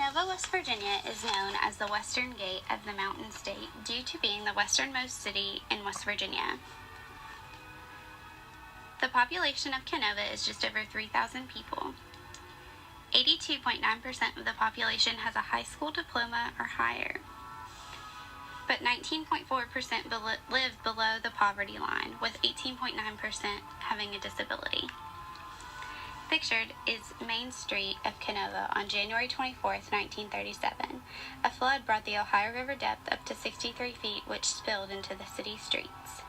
Kenova, West Virginia is known as the Western Gate of the Mountain State due to being the westernmost city in West Virginia. The population of Kenova is just over 3,000 people. 82.9% of the population has a high school diploma or higher, but 19.4% live below the poverty line, with 18.9% having a disability. Pictured is Main Street of Kenova on January 24, 1937. A flood brought the Ohio River depth up to 63 feet, which spilled into the city streets.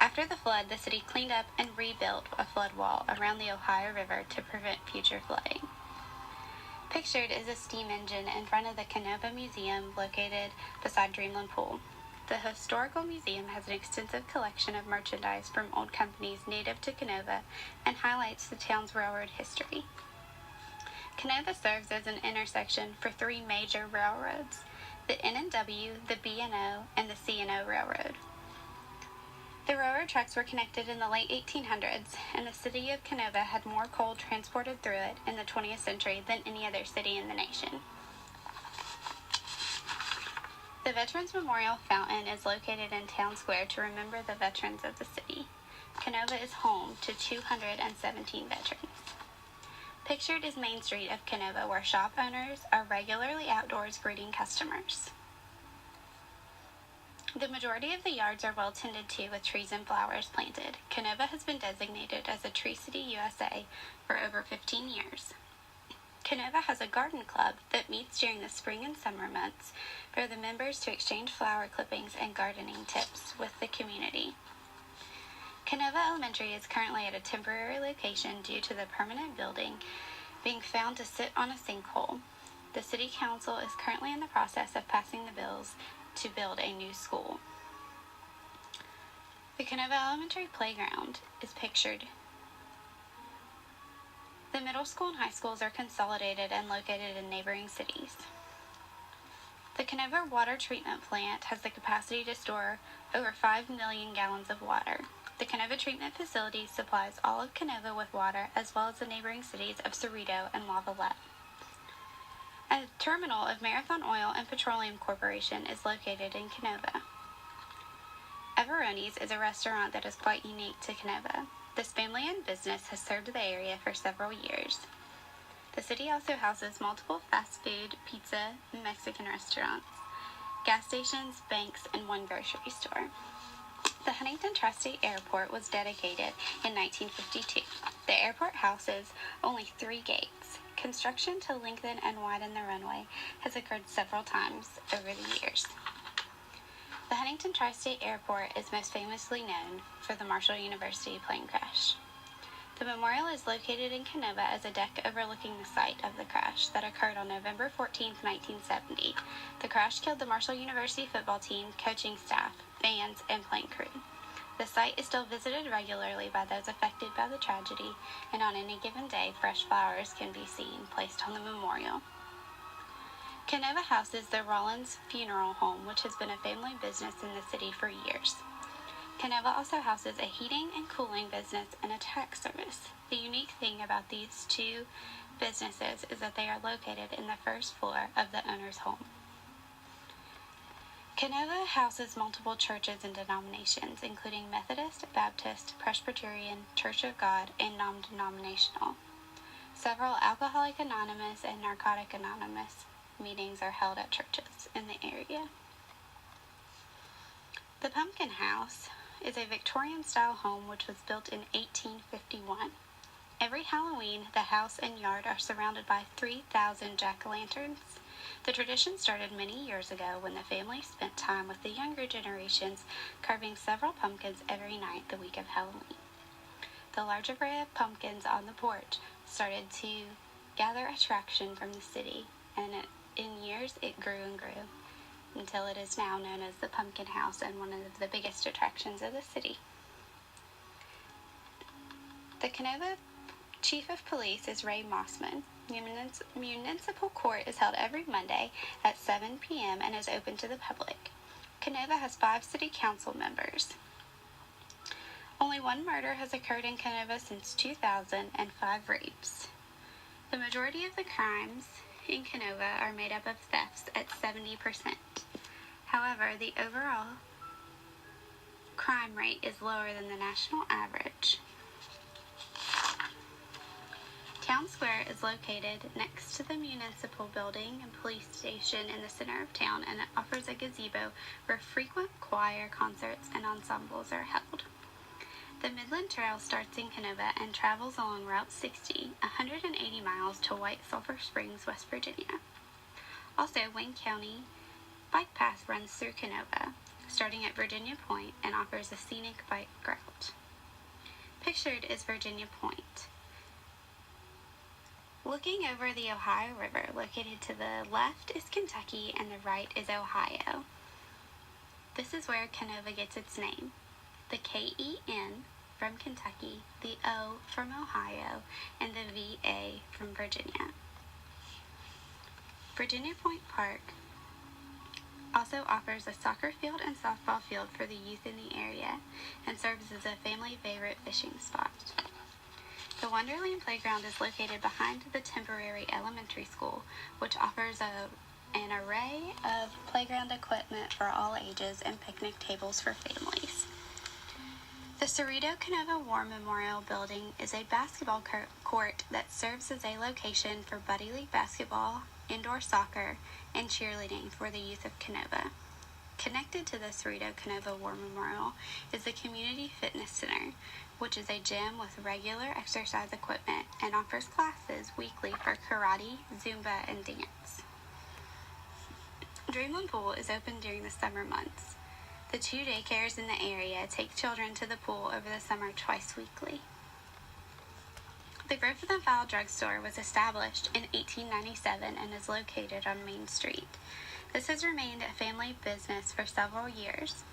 After the flood, the city cleaned up and rebuilt a flood wall around the Ohio River to prevent future flooding. Pictured is a steam engine in front of the Kenova Museum located beside Dreamland Pool. The Historical Museum has an extensive collection of merchandise from old companies native to Kenova and highlights the town's railroad history. Kenova serves as an intersection for three major railroads: the N&W, the B&O, and the C&O Railroad. The railroad tracks were connected in the late 1800s, and the city of Kenova had more coal transported through it in the 20th century than any other city in the nation. The Veterans Memorial Fountain is located in Town Square to remember the veterans of the city. Kenova is home to 217 veterans. Pictured is Main Street of Kenova, where shop owners are regularly outdoors greeting customers. The majority of the yards are well tended to with trees and flowers planted. Kenova has been designated as a Tree City USA for over 15 years. Kenova has a garden club that meets during the spring and summer months for the members to exchange flower clippings and gardening tips with the community. Kenova Elementary is currently at a temporary location due to the permanent building being found to sit on a sinkhole. The City Council is currently in the process of passing the bills to build a new school. The Kenova Elementary Playground is pictured. The middle school and high schools are consolidated and located in neighboring cities. The Kenova Water Treatment Plant has the capacity to store over 5 million gallons of water. The Kenova Treatment Facility supplies all of Kenova with water, as well as the neighboring cities of Cerrito and Lavallette. A terminal of Marathon Oil and Petroleum Corporation is located in Kenova. Everoni's is a restaurant that is quite unique to Kenova. This family-owned business has served the area for several years. The city also houses multiple fast food, pizza, and Mexican restaurants, gas stations, banks, and one grocery store. The Huntington Tri-State Airport was dedicated in 1952. The airport houses only 3 gates. Construction to lengthen and widen the runway has occurred several times over the years. The Huntington Tri-State Airport is most famously known for the Marshall University plane crash. The memorial is located in Kenova as a deck overlooking the site of the crash that occurred on November 14, 1970. The crash killed the Marshall University football team, coaching staff, fans, and plane crew. The site is still visited regularly by those affected by the tragedy, and on any given day, fresh flowers can be seen placed on the memorial. Kenova houses the Rollins Funeral Home, which has been a family business in the city for years. Kenova also houses a heating and cooling business and a tax service. The unique thing about these two businesses is that they are located in the first floor of the owner's home. Kenova houses multiple churches and denominations, including Methodist, Baptist, Presbyterian, Church of God, and non-denominational. Several Alcoholic Anonymous and Narcotic Anonymous meetings are held at churches in the area. The Pumpkin House is a Victorian-style home which was built in 1851. Every Halloween, the house and yard are surrounded by 3,000 jack-o'-lanterns. The tradition started many years ago when the family spent time with the younger generations, carving several pumpkins every night the week of Halloween. The large array of pumpkins on the porch started to gather attraction from the city, and in years it grew and grew, until it is now known as the Pumpkin House and one of the biggest attractions of the city. The Kenova Chief of Police is Ray Mossman. Municipal court is held every Monday at 7 p.m. and is open to the public. Kenova has 5 city council members. Only 1 murder has occurred in Kenova since 2000 and 5 rapes. The majority of the crimes in Kenova are made up of thefts at 70%. However, the overall crime rate is lower than the national average. Town Square is located next to the municipal building and police station in the center of town, and it offers a gazebo where frequent choir concerts and ensembles are held. The Midland Trail starts in Kenova and travels along Route 60, 180 miles to White Sulphur Springs, West Virginia. Also, Wayne County Bike Path runs through Kenova, starting at Virginia Point, and offers a scenic bike route. Pictured is Virginia Point. Looking over the Ohio River, located to the left is Kentucky and the right is Ohio. This is where Kenova gets its name. The K-E-N from Kentucky, the O from Ohio, and the V-A from Virginia. Virginia Point Park also offers a soccer field and softball field for the youth in the area and serves as a family favorite fishing spot. The Wonderland Playground is located behind the temporary elementary school, which offers an array of playground equipment for all ages and picnic tables for families. The Cerrito Kenova War Memorial Building is a basketball court that serves as a location for Buddy League basketball, indoor soccer, and cheerleading for the youth of Kenova. Connected to the Cerrito Kenova War Memorial is the Community Fitness Center, which is a gym with regular exercise equipment and offers classes weekly for karate, Zumba, and dance. Dreamland Pool is open during the summer months. The 2 daycares in the area take children to the pool over the summer twice weekly. The Griffith & Fowle Drugstore was established in 1897 and is located on Main Street. This has remained a family business for several years.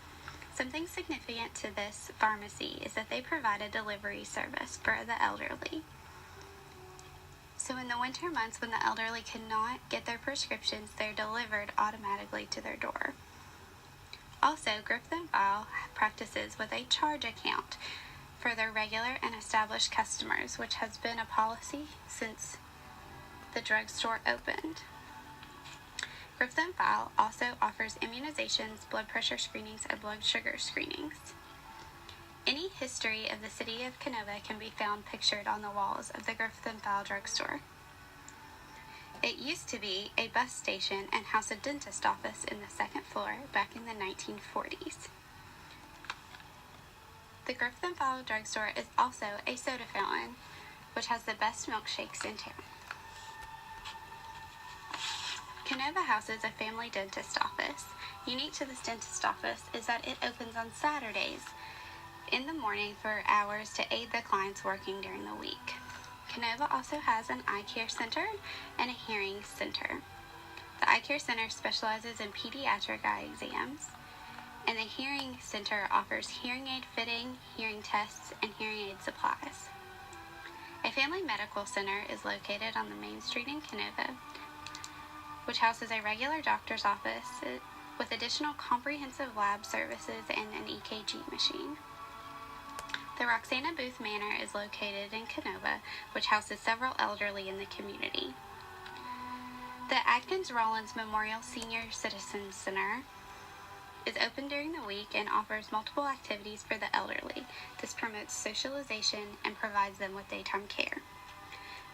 Something significant to this pharmacy is that they provide a delivery service for the elderly. So in the winter months when the elderly cannot get their prescriptions, they're delivered automatically to their door. Also, Griffith & Fowle practices with a charge account for their regular and established customers, which has been a policy since the drugstore opened. Griffith & Fowle also offers immunizations, blood pressure screenings, and blood sugar screenings. Any history of the city of Kenova can be found pictured on the walls of the Griffith & Fowle Drugstore. It used to be a bus station and house a dentist office in the second floor back in the 1940s. The Griffith & Fowle Drugstore is also a soda fountain, which has the best milkshakes in town. Kenova houses a family dentist office. Unique to this dentist office is that it opens on Saturdays in the morning for hours to aid the clients working during the week. Kenova also has an eye care center and a hearing center. The eye care center specializes in pediatric eye exams, and the hearing center offers hearing aid fitting, hearing tests, and hearing aid supplies. A family medical center is located on the main street in Kenova, which houses a regular doctor's office with additional comprehensive lab services and an EKG machine. The Roxana Booth Manor is located in Kenova, which houses several elderly in the community. The Atkins Rollins Memorial Senior Citizens Center is open during the week and offers multiple activities for the elderly. This promotes socialization and provides them with daytime care.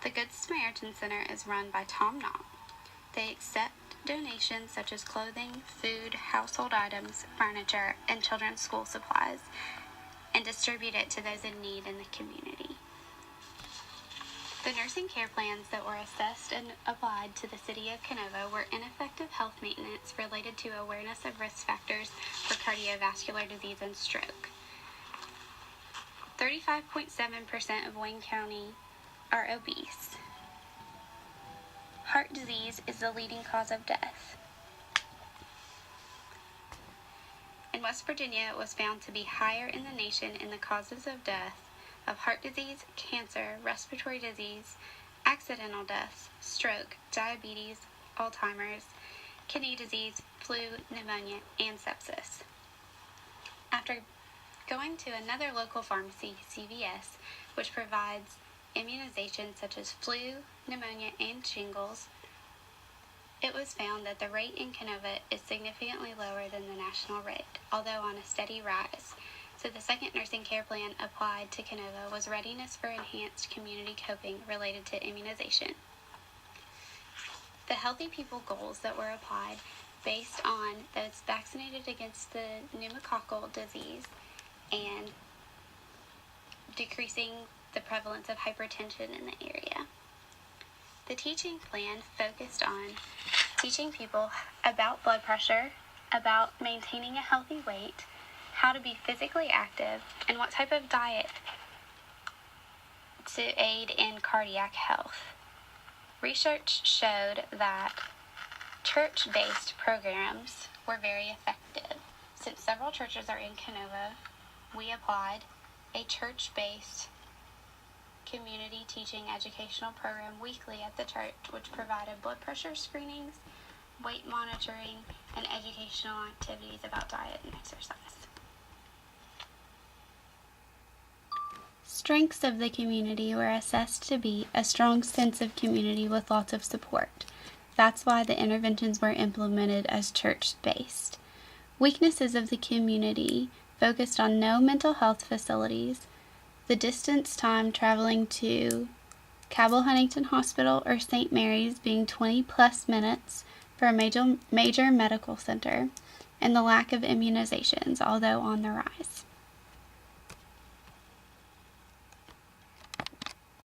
The Good Samaritan Center is run by Tom Knott. They accept donations such as clothing, food, household items, furniture, and children's school supplies, and distribute it to those in need in the community. The nursing care plans that were assessed and applied to the city of Kenova were ineffective health maintenance related to awareness of risk factors for cardiovascular disease and stroke. 35.7% of Wayne County are obese. Heart disease is the leading cause of death. In West Virginia, it was found to be higher in the nation in the causes of death of heart disease, cancer, respiratory disease, accidental deaths, stroke, diabetes, Alzheimer's, kidney disease, flu, pneumonia, and sepsis. After going to another local pharmacy, CVS, which provides immunizations such as flu, pneumonia, and shingles, It was found that the rate in Kenova is significantly lower than the national rate, although on a steady rise. So the second nursing care plan applied to Kenova was readiness for enhanced community coping related to immunization. The healthy people goals that were applied based on those vaccinated against the pneumococcal disease and decreasing the prevalence of hypertension in the area. The teaching plan focused on teaching people about blood pressure, about maintaining a healthy weight, how to be physically active, and what type of diet to aid in cardiac health. Research showed that church-based programs were very effective. Since several churches are in Kenova, we applied a church-based community teaching educational program weekly at the church, which provided blood pressure screenings, weight monitoring, and educational activities about diet and exercise. Strengths of the community were assessed to be a strong sense of community with lots of support. That's why the interventions were implemented as church-based. Weaknesses of the community focused on no mental health facilities, the distance time traveling to Cabell Huntington Hospital or St. Mary's being 20 plus minutes for a major medical center, and the lack of immunizations, although on the rise.